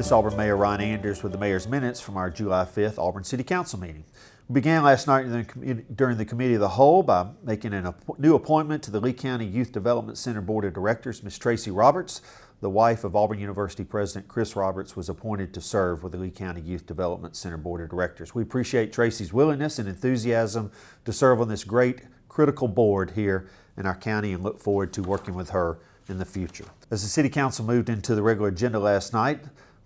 This is Auburn Mayor Ron Anders with the Mayor's Minutes from our July 5th Auburn City Council meeting. We began last night during the Committee of the Whole by making a new appointment to the Lee County Youth Development Center Board of Directors. Ms. Tracy Roberts, the wife of Auburn University President Chris Roberts, was appointed to serve with the Lee County Youth Development Center Board of Directors. We appreciate Tracy's willingness and enthusiasm to serve on this great, critical board here in our county and look forward to working with her in the future. As the City Council moved into the regular agenda last night,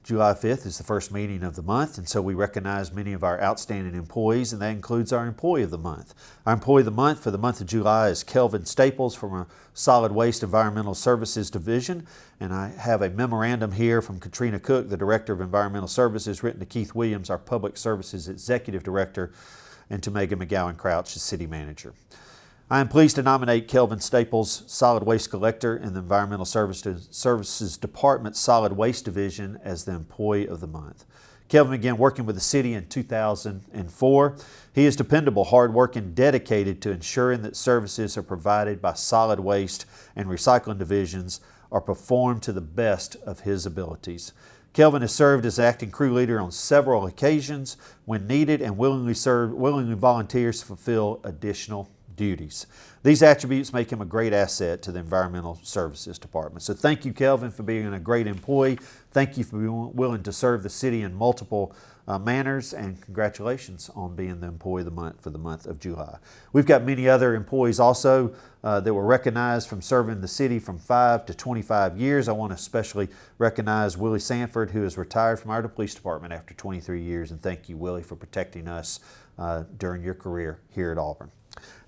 July 5th is the first meeting of the month, and so we recognize many of our outstanding employees, and that includes our Employee of the Month. Our Employee of the Month for the month of July is Kelvin Staples from our Solid Waste Environmental Services Division, and I have a memorandum here from Katrina Cook, the Director of Environmental Services, written to Keith Williams, our Public Services Executive Director, and to Megan McGowan Crouch, the City Manager. I am pleased to nominate Kelvin Staples, Solid Waste Collector in the Environmental Services Department Solid Waste Division, as the Employee of the Month. Kelvin began working with the city in 2004. He is dependable, hardworking, dedicated to ensuring that services are provided by solid waste and recycling divisions are performed to the best of his abilities. Kelvin has served as acting crew leader on several occasions when needed and willingly volunteers to fulfill additional duties. These attributes make him a great asset to the Environmental Services Department. So thank you, Kelvin, for being a great employee. Thank you for being willing to serve the city in multiple manners, and congratulations on being the Employee of the Month for the month of July. We've got many other employees also that were recognized from serving the city from 5 to 25 years. I want to especially recognize Willie Sanford, who is retired from our police department after 23 years, and thank you, Willie, for protecting us during your career here at Auburn.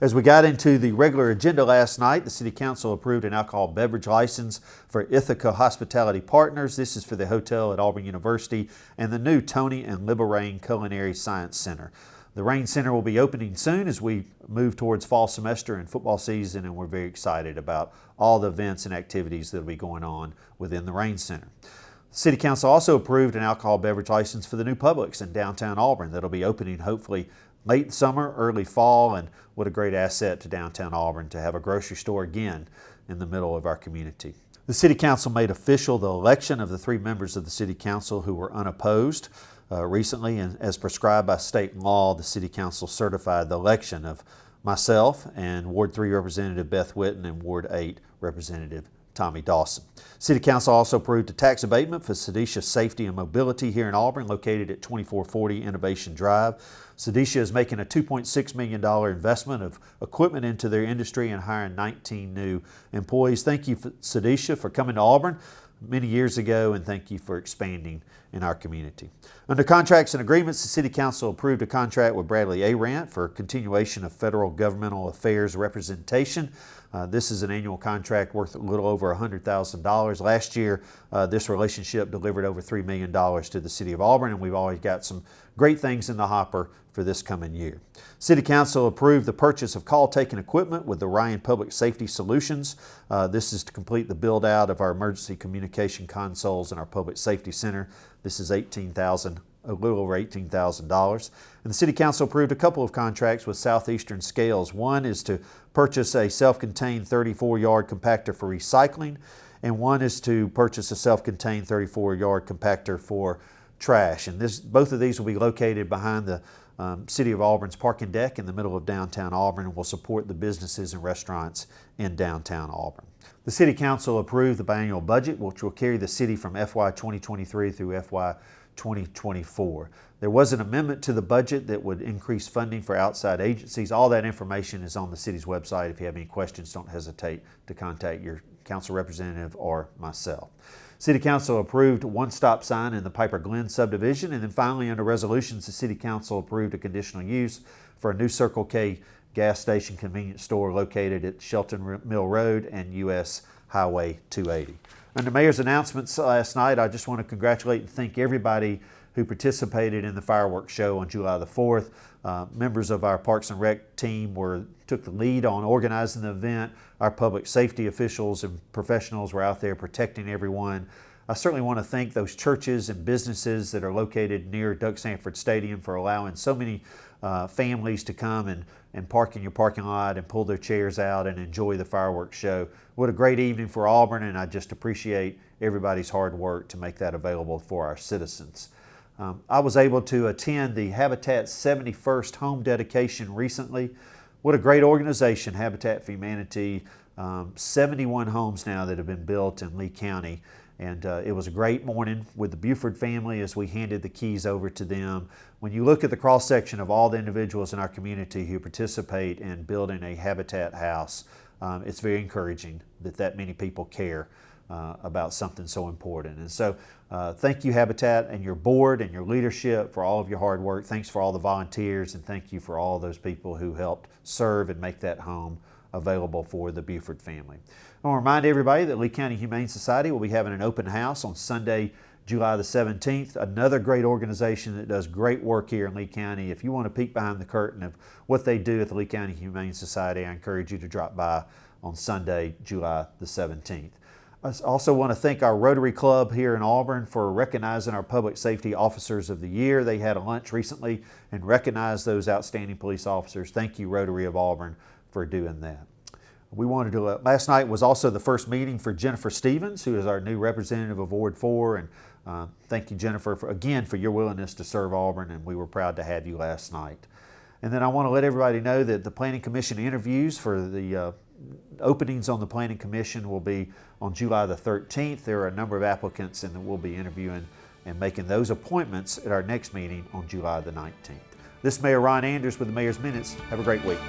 As we got into the regular agenda last night, the City Council approved an alcohol beverage license for Ithaca Hospitality Partners. This is for the hotel at Auburn University and the new Tony and Libba Rain Culinary Science Center. The Rain Center will be opening soon as we move towards fall semester and football season, and we're very excited about all the events and activities that will be going on within the Rain Center. The City Council also approved an alcohol beverage license for the new Publix in downtown Auburn that will be opening hopefully late summer, early fall, and what a great asset to downtown Auburn to have a grocery store again in the middle of our community. The City Council made official the election of the 3 members of the City Council who were unopposed recently, and as prescribed by state law, the City Council certified the election of myself and Ward 3 Representative Beth Whitten and Ward 8 Representative Tommy Dawson. City Council also approved a tax abatement for Sedisha Safety and Mobility here in Auburn, located at 2440 Innovation Drive. Sedisha is making a $2.6 million investment of equipment into their industry and hiring 19 new employees. Thank you, Sedisha, for coming to Auburn many years ago, and thank you for expanding in our community. Under contracts and agreements, the City Council approved a contract with Bradley Arant for continuation of federal governmental affairs representation. This is an annual contract worth a little over $100,000. Last year, this relationship delivered over $3 million to the City of Auburn, and we've always got some great things in the hopper for this coming year. City Council approved the purchase of call-taking equipment with the Ryan Public Safety Solutions. This is to complete the build-out of our emergency communication consoles in our Public Safety Center. This is a little over $18,000. And the City Council approved a couple of contracts with Southeastern Scales. One is to purchase a self-contained 34-yard compactor for recycling, and one is to purchase a self-contained 34-yard compactor for trash. And both of these will be located behind the City of Auburn's parking deck in the middle of downtown Auburn, and will support the businesses and restaurants in downtown Auburn. The City Council approved the biannual budget, which will carry the city from FY 2023 through FY 2024. There was an amendment to the budget that would increase funding for outside agencies. All that information is on the city's website. If you have any questions, don't hesitate to contact your council representative or myself. City Council approved one-stop sign in the Piper Glen subdivision, and then finally under resolutions, the City Council approved a conditional use for a new Circle K gas station convenience store located at Shelton Mill Road and US Highway 280. Under Mayor's announcements last night, I just want to congratulate and thank everybody who participated in the fireworks show on July the 4th. Members of our Parks and Rec team took the lead on organizing the event. Our public safety officials and professionals were out there protecting everyone. I certainly want to thank those churches and businesses that are located near Doug Sanford Stadium for allowing so many families to come and and park in your parking lot and pull their chairs out and enjoy the fireworks show. What a great evening for Auburn, and I just appreciate everybody's hard work to make that available for our citizens. I was able to attend the Habitat's 71st home dedication recently. What a great organization, Habitat for Humanity. 71 homes now that have been built in Lee County. And it was a great morning with the Buford family as we handed the keys over to them. When you look at the cross-section of all the individuals in our community who participate in building a Habitat house, it's very encouraging that many people care about something so important. And so thank you, Habitat, and your board and your leadership for all of your hard work. Thanks for all the volunteers, and thank you for all those people who helped serve and make that home available for the Buford family. I want to remind everybody that Lee County Humane Society will be having an open house on Sunday, July the 17th. Another great organization that does great work here in Lee County. If you want to peek behind the curtain of what they do at the Lee County Humane Society, I encourage you to drop by on Sunday, July the 17th. I also want to thank our Rotary Club here in Auburn for recognizing our Public Safety Officers of the Year. They had a lunch recently and recognized those outstanding police officers. Thank you, Rotary of Auburn, for doing that. We wanted to, last night was also the first meeting for Jennifer Stevens, who is our new representative of Ward 4. And thank you, Jennifer, again for your willingness to serve Auburn, and we were proud to have you last night. And then I want to let everybody know that the Planning Commission interviews for the openings on the Planning Commission will be on July the 13th. There are a number of applicants, and we'll be interviewing and making those appointments at our next meeting on July the 19th. This is Mayor Ron Anders with the Mayor's Minutes. Have a great week.